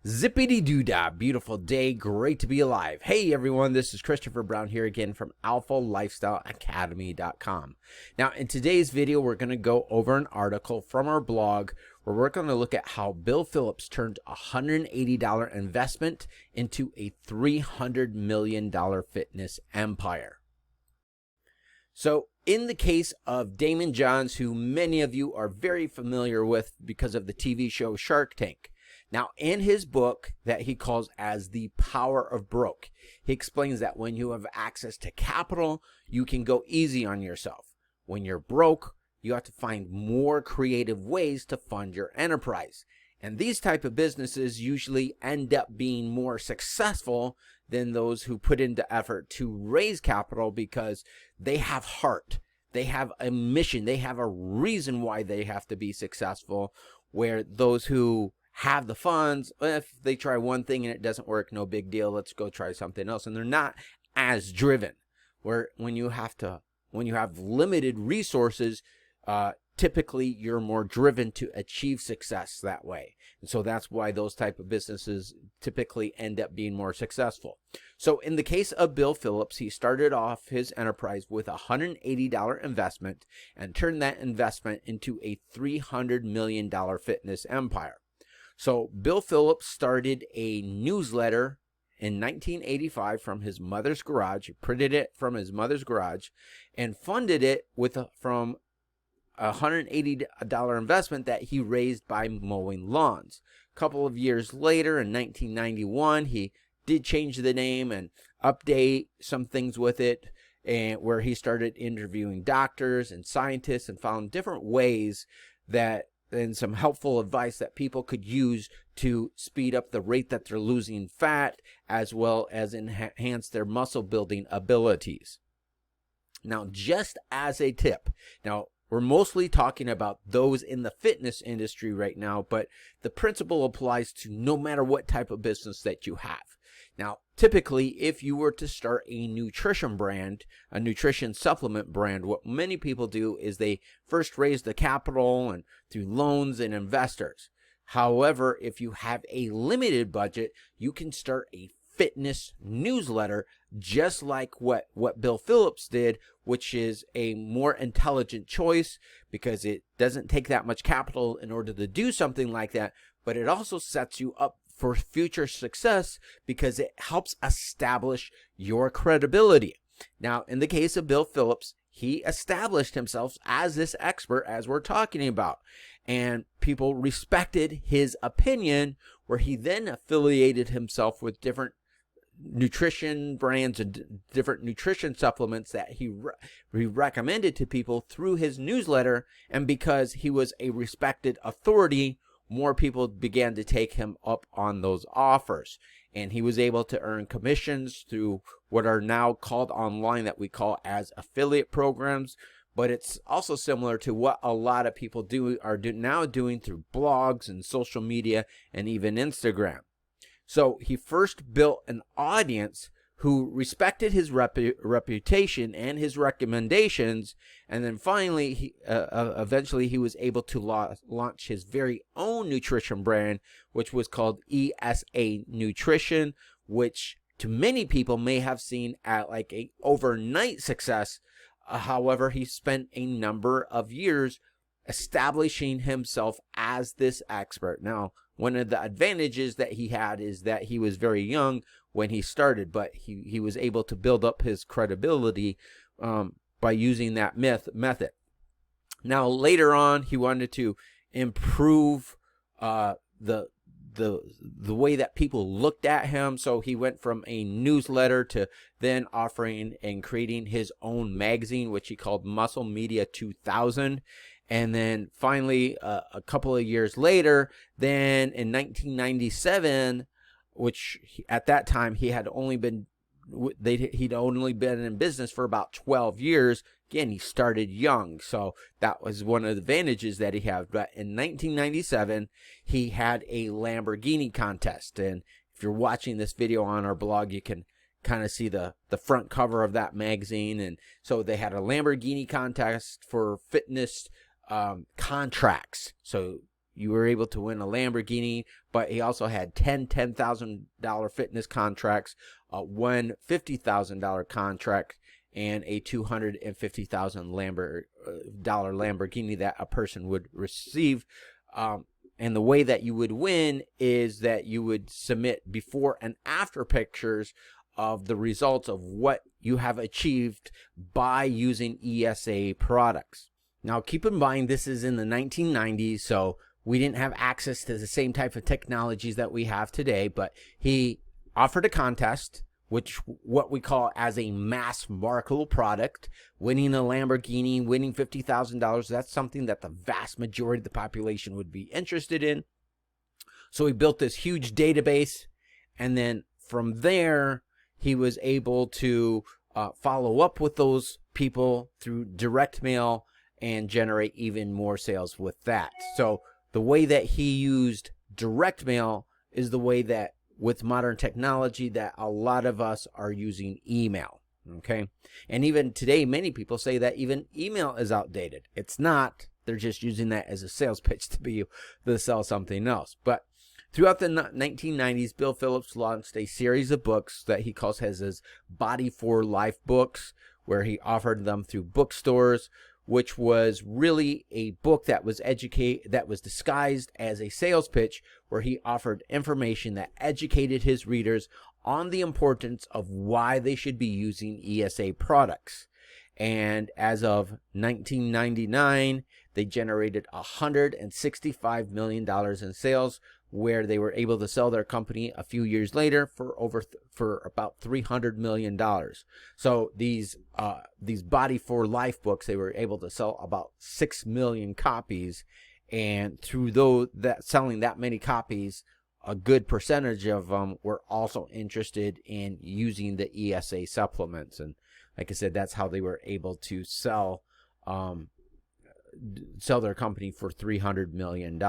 Zippity-doo-dah, beautiful day, great to be alive. Hey everyone, this is Christopher Brown here again from alphalifestyleacademy.com. Now in today's video, we're going to go over an article from our blog where we're going to look at how Bill Phillips turned a $180 investment into a $300 million fitness empire. So in the case of Damon Johns, who many of you are very familiar with because of the TV show Shark Tank. Now, in his book that he calls as The Power of Broke, he explains that when you have access to capital, you can go easy on yourself. When you're broke, you have to find more creative ways to fund your enterprise. And these type of businesses usually end up being more successful than those who put into effort to raise capital because they have heart. They have a mission. They have a reason why they have to be successful, where those who have the funds, if they try one thing and it doesn't work, no big deal, let's go try something else. And they're not as driven. Where when you have limited resources, typically you're more driven to achieve success that way. And so that's why those type of businesses typically end up being more successful. So in the case of Bill Phillips, he started off his enterprise with a $180 investment and turned that investment into a $300 million fitness empire. So Bill Phillips started a newsletter in 1985 from his mother's garage. He printed it from his mother's garage and funded it from a $180 investment that he raised by mowing lawns. A couple of years later, in 1991, he did change the name and update some things with it, and where he started interviewing doctors and scientists and found different ways and some helpful advice that people could use to speed up the rate that they're losing fat, as well as enhance their muscle building abilities. Now, just as a tip, now we're mostly talking about those in the fitness industry right now, but the principle applies to no matter what type of business that you have. Now, typically, if you were to start a nutrition brand, a nutrition supplement brand, what many people do is they first raise the capital and through loans and investors. However, if you have a limited budget, you can start a fitness newsletter, just like what Bill Phillips did, which is a more intelligent choice because it doesn't take that much capital in order to do something like that, but it also sets you up for future success because it helps establish your credibility. Now, in the case of Bill Phillips, he established himself as this expert as we're talking about, and people respected his opinion, where he then affiliated himself with different nutrition brands and different nutrition supplements that he recommended to people through his newsletter. And because he was a respected authority, more people began to take him up on those offers, and he was able to earn commissions through what are now called online that we call as affiliate programs. But it's also similar to what a lot of people now doing through blogs and social media and even Instagram. So he first built an audience who respected his reputation and his recommendations, and then finally, eventually he was able to launch his very own nutrition brand, which was called ESA Nutrition, which to many people may have seen at like a overnight success. However, he spent a number of years establishing himself as this expert. Now, one of the advantages that he had is that he was very young when he started, but he was able to build up his credibility by using that method. Now, later on, he wanted to improve the way that people looked at him, so he went from a newsletter to then offering and creating his own magazine, which he called Muscle Media 2000. And then finally, a couple of years later, then in 1997, which at that time he'd only been in business for about 12 years. Again, he started young, so that was one of the advantages that he had. But in 1997, he had a Lamborghini contest, and if you're watching this video on our blog, you can kind of see the front cover of that magazine. And so they had a Lamborghini contest for fitness contracts. So you were able to win a Lamborghini, but he also had $10,000 fitness contracts, one $50,000 contract, and a $250,000 Lamborghini that a person would receive. And the way that you would win is that you would submit before and after pictures of the results of what you have achieved by using ESA products. Now, keep in mind, this is in the 1990s, so we didn't have access to the same type of technologies that we have today, but he offered a contest, which what we call as a mass marketable product, winning a Lamborghini, winning $50,000. That's something that the vast majority of the population would be interested in. So he built this huge database, and then from there, he was able to follow up with those people through direct mail and generate even more sales with that. So the way that he used direct mail is the way that with modern technology that a lot of us are using email. Okay. And even today, many people say that even email is outdated. It's not. They're just using that as a sales pitch to sell something else. But throughout the 1990s, Bill Phillips launched a series of books that he calls his Body for Life books, where he offered them through bookstores, which was really a book that was disguised as a sales pitch, where he offered information that educated his readers on the importance of why they should be using ESA products. And as of 1999, they generated $165 million in sales, where they were able to sell their company a few years later for about $300 million. So these Body for Life books, they were able to sell about 6 million copies, and through selling that many copies, a good percentage of them were also interested in using the ESA supplements. And like I said, that's how they were able to sell their company for $300 million.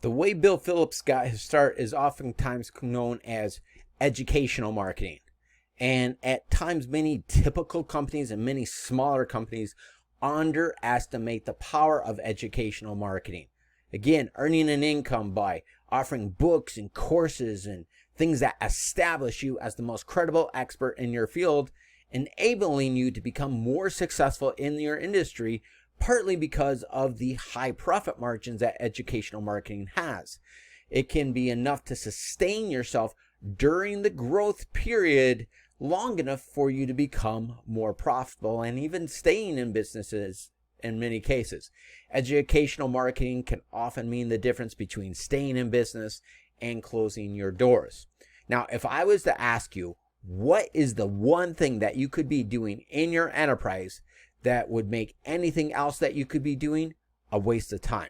The way Bill Phillips got his start is oftentimes known as educational marketing. And at times, many typical companies and many smaller companies underestimate the power of educational marketing. Again, earning an income by offering books and courses and things that establish you as the most credible expert in your field, enabling you to become more successful in your industry, partly because of the high profit margins that educational marketing has. It can be enough to sustain yourself during the growth period long enough for you to become more profitable and even staying in businesses in many cases. Educational marketing can often mean the difference between staying in business and closing your doors. Now, if I was to ask you, what is the one thing that you could be doing in your enterprise that would make anything else that you could be doing a waste of time?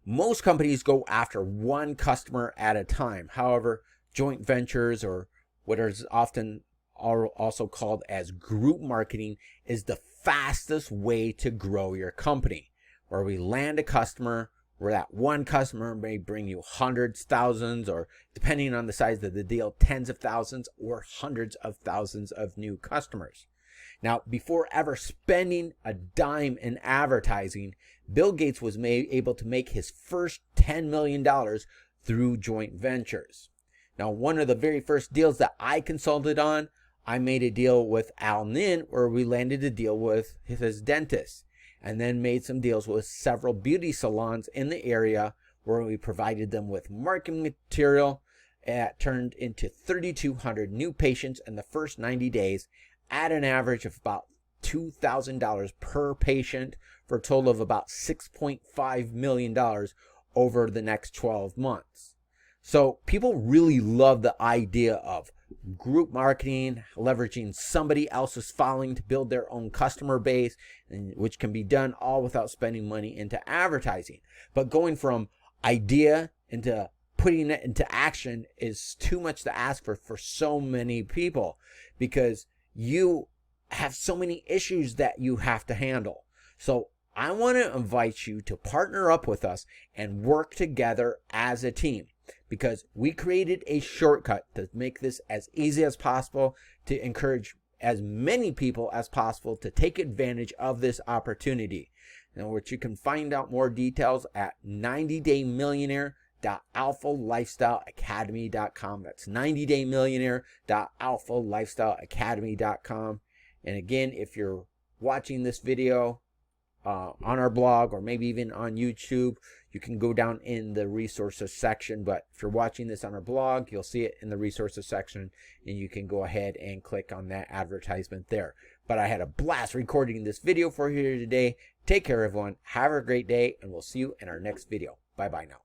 Most companies go after one customer at a time. However, joint ventures, or what is often also called as group marketing, is the fastest way to grow your company, where we land a customer, where that one customer may bring you hundreds, thousands, or depending on the size of the deal, tens of thousands or hundreds of thousands of new customers. Now, before ever spending a dime in advertising, Bill Gates was able to make his first $10 million through joint ventures. Now, one of the very first deals that I consulted on, I made a deal with Al Nin, where we landed a deal with his dentist, and then made some deals with several beauty salons in the area, where we provided them with marketing material. It turned into 3,200 new patients in the first 90 days at an average of about $2,000 per patient, for a total of about $6.5 million over the next 12 months. So people really love the idea of group marketing, leveraging somebody else's following to build their own customer base, which can be done all without spending money into advertising. But going from idea into putting it into action is too much to ask for so many people, because you have so many issues that you have to handle. So I want to invite you to partner up with us and work together as a team, because we created a shortcut to make this as easy as possible, to encourage as many people as possible to take advantage of this opportunity. in which you can find out more details at 90daymillionaire.alphalifestyleacademy.com. That's 90daymillionaire.alphalifestyleacademy.com. And again, if you're watching this video on our blog or maybe even on YouTube, you can go down in the resources section. But if you're watching this on our blog, you'll see it in the resources section, and you can go ahead and click on that advertisement there. But I had a blast recording this video for you today. Take care, everyone. Have a great day, and we'll see you in our next video. Bye-bye now.